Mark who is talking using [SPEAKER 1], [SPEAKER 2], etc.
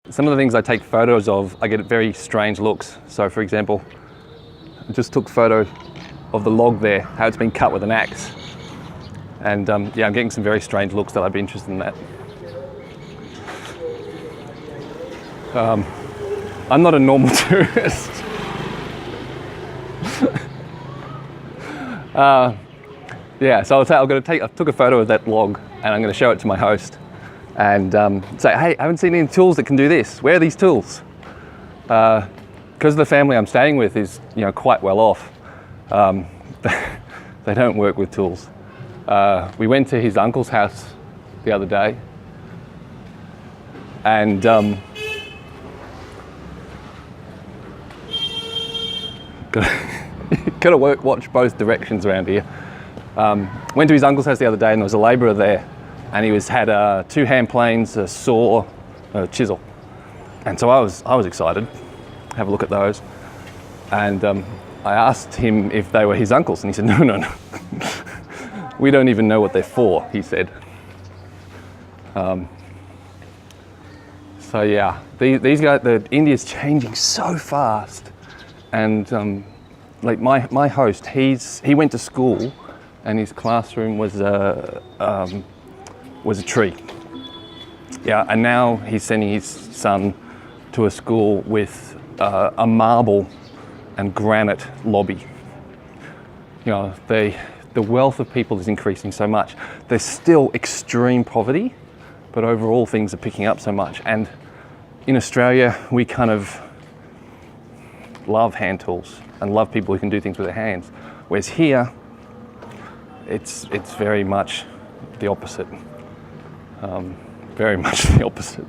[SPEAKER 1] some of the things I take photos of, I get very strange looks. So for example, I just took a photo of the log there, how it's been cut with an axe. And yeah, I'm getting some very strange looks that I'd be interested in that. I'm not a normal tourist. Yeah, so I took a photo of that log and I'm going to show it to my host and say, hey, I haven't seen any tools that can do this. Where are these tools? Because the family I'm staying with is, you know, quite well off. They don't work with tools. We went to his uncle's house the other day and gotta watch both directions around here. Went to his uncle's house the other day and there was a labourer there and he had 2 hand planes, a saw, a chisel. And so I was excited, have a look at those. And I asked him if they were his uncle's and he said, no. We don't even know what they're for, he said. So yeah, these guys, India's changing so fast. And like my host, he went to school and his classroom was a tree. Yeah, and now he's sending his son to a school with a marble and granite lobby. You know, the wealth of people is increasing so much. There's still extreme poverty, but overall things are picking up so much. And in Australia, we kind of love hand tools and love people who can do things with their hands. Whereas here, it's very much the opposite. Very much the opposite.